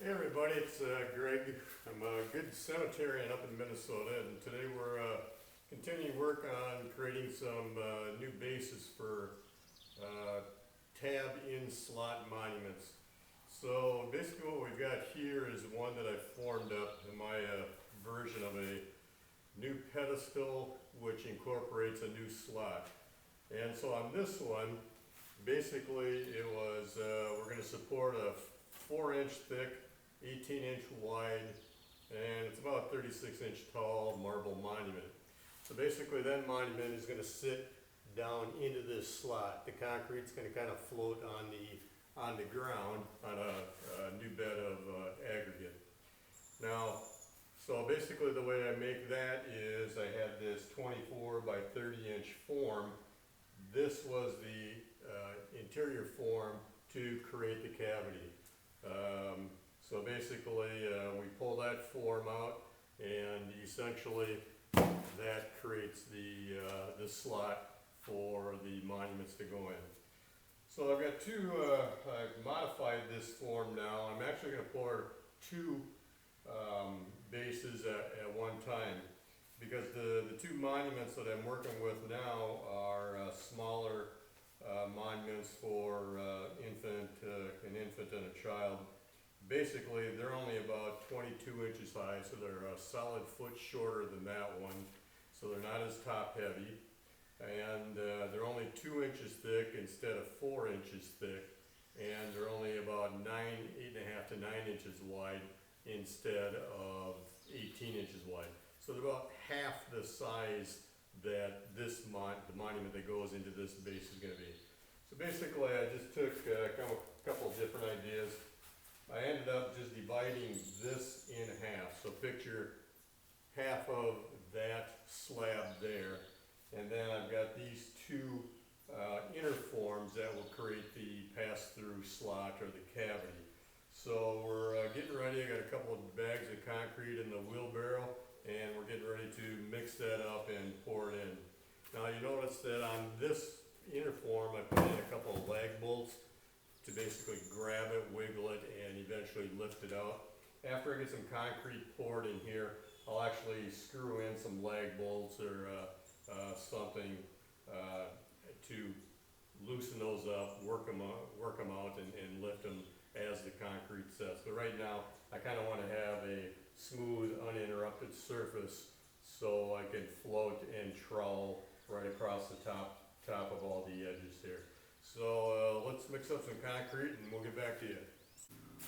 Hey everybody, it's Greg. I'm a good cemeterian up in Minnesota, and today we're continuing work on creating some new bases for tab-in slot monuments. So basically what we've got here is one that I formed up in my version of a new pedestal which incorporates a new slot. And so on this one, basically it was, we're going to support a 4-inch thick, 18-inch wide, and it's about 36-inch tall marble monument. So basically that monument is going to sit down into this slot. The concrete's going to kind of float on the ground on a new bed of aggregate. Now, so basically the way I make that is I had this 24 by 30-inch form. This was the interior form to create the cavity. So basically we pull that form out, and essentially that creates the slot for the monuments to go in. So I've got two, I've modified this form now. I'm actually going to pour two bases at one time, because the two monuments that I'm working with now are smaller monuments for an infant and a child. Basically, they're only about 22 inches high, so they're a solid foot shorter than that one. So they're not as top heavy, and they're only 2 inches thick instead of 4 inches thick, and they're only about 8.5 to 9 inches wide instead of 18 inches wide. So they're about half the size that the monument that goes into this base is going to be. So basically, I just took a couple of different ideas. I ended up just dividing this in half. So picture half of that slab there, and then I've got these two inner forms that will create the pass-through slot or the cavity. So we're getting ready. I got a couple of bags of concrete in the wheelbarrow, and we're getting ready to mix that up and pour it in. Now you notice that on this inner form I put in a couple of lag bolts to basically grab it, wiggle it, and eventually lift it out. After I get some concrete poured in here, I'll actually screw in some lag bolts or something to loosen those up, work them out, and lift them as the concrete sets. But right now, I kind of want to have a smooth, uninterrupted surface so I can float and trowel right across the top of all the edges here. So let's mix up some concrete and we'll get back to you.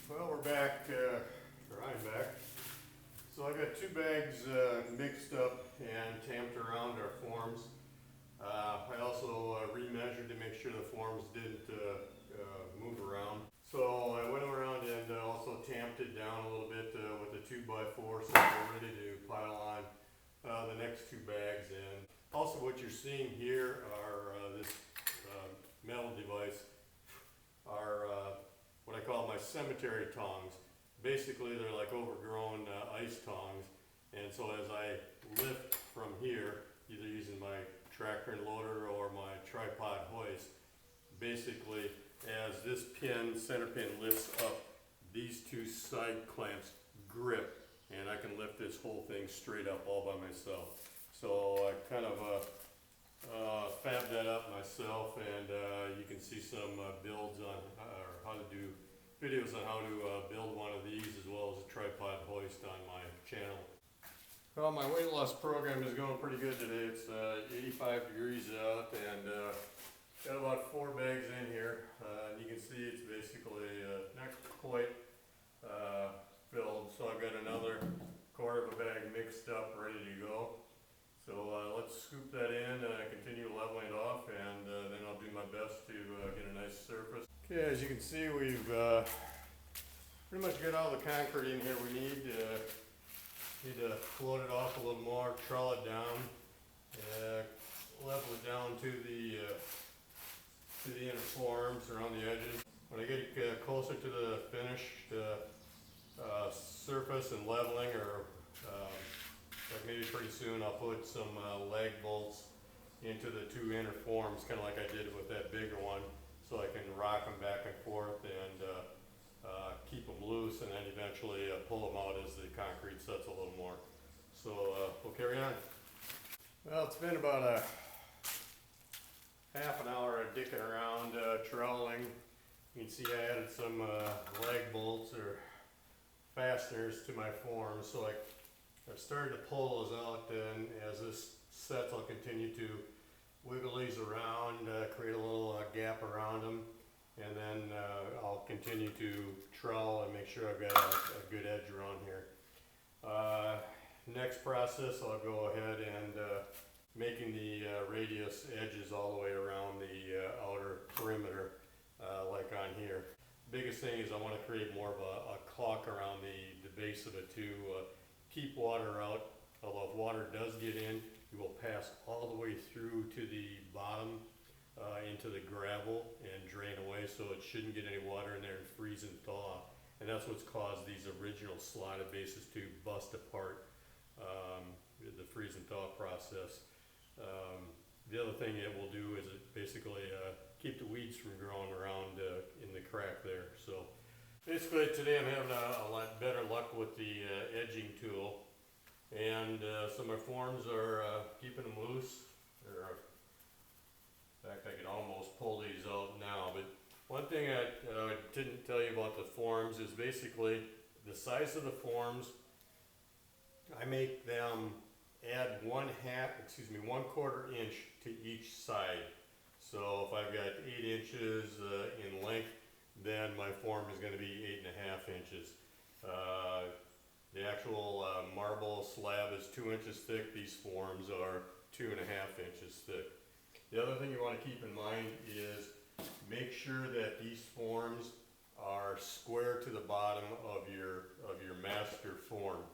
Well, we're back, or I'm back. So I got two bags mixed up and tamped around our forms. I also remeasured to make sure the forms didn't move around. So I went around and also tamped it down a little bit with a 2x4, so we're ready to pile on the next two bags in. Also, what you're seeing here are this metal device are what I call my cemetery tongs. Basically, they're like overgrown ice tongs, and so as I lift from here, either using my tractor and loader or my tripod hoist, basically as this center pin lifts up, these two side clamps grip, and I can lift this whole thing straight up all by myself. So I kind of fabbed that up myself, and you can see some builds on or how to do videos on how to build one of these, as well as a tripod hoist on my channel. Well, my weight loss program is going pretty good today. It's 85 degrees out, and got about 4 bags in here. And you can see it's basically not quite filled, so I've got another quarter of a bag mixed up, ready to go. So let's scoop that in, continue leveling it off, and then I'll do my best to get a nice surface. Okay, as you can see, we've pretty much got all the concrete in here we need. Need to float it off a little more, trowel it down, level it down to the inner forms around the edges. When I get closer to the finished surface and leveling, or like maybe pretty soon, I'll put some lag bolts into the two inner forms, kind of like I did with that bigger one, so I can rock them back and forth and keep them loose loose and then eventually pull them out as the concrete sets a little more. So we'll carry on. Well, it's been about a half an hour of dicking around, troweling. You can see I added some lag bolts or fasteners to my form, so I've started to pull those out, and as this sets I'll continue to wiggle these around, create a little gap around them, and then I'll continue to trowel and make sure I've got a good edge around here. Next process, I'll go ahead and making the radius edges all the way around the outer perimeter, like on here. Biggest thing is I want to create more of a caulk around the base of it to keep water out. Although if water does get in, it will pass all the way through to the bottom into the gravel and drain away, so it shouldn't get any water in there and freeze and thaw. And that's what's caused these original slotted bases to bust apart, the freeze and thaw process. The other thing it will do is it basically keep the weeds from growing around in the crack there. So basically today I'm having a lot better luck with the edging tool, and so my forms are keeping them loose. In fact, I can almost pull these out now, but one thing I didn't tell you about the forms is basically the size of the forms. I make them add 1/4 inch to each side. So if I've got 8 inches in length, then my form is going to be 8.5 inches. The actual marble slab is 2 inches thick. These forms are 2.5 inches thick. The other thing you want to keep in mind is make sure that these forms are square to the bottom of your master form,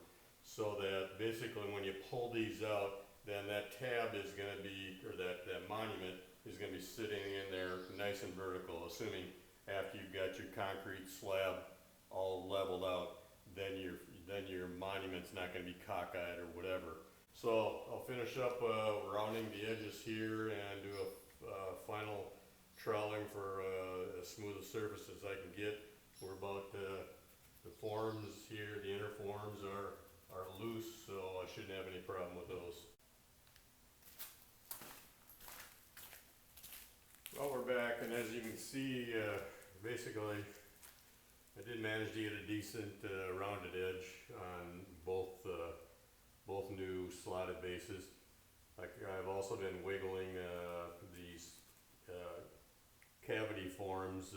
so that basically when you pull these out, then that tab is going to be, or that monument is going to be sitting in there nice and vertical, assuming after you've got your concrete slab all leveled out, then your monument's not going to be cockeyed or whatever. So I'll finish up rounding the edges here and do a final troweling for as smooth a surface as I can get. We're about the forms here, the inner forms are loose, so I shouldn't have any problem with those. Well, we're back, and as you can see, basically I did manage to get a decent rounded edge on both new slotted bases. I've also been wiggling these cavity forms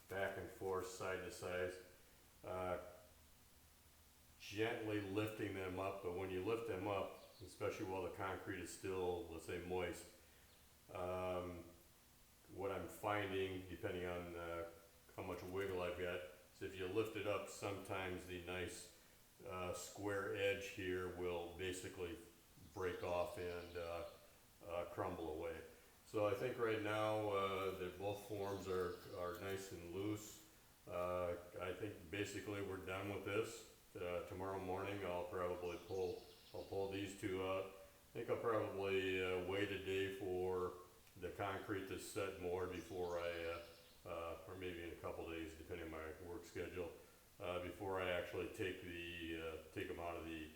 back and forth, side to side, gently lifting them up. But when you lift them up, especially while the concrete is still, let's say, moist, what I'm finding, depending on how much wiggle I've got, is if you lift it up, sometimes the nice square edge here will basically break off and crumble away. So I think right now that both forms are nice and loose. I think basically we're done with this. Tomorrow morning I'll pull these two out. I think I'll probably wait a day for the concrete to set more before or maybe in a couple days, depending on my work schedule, before I actually take them out of the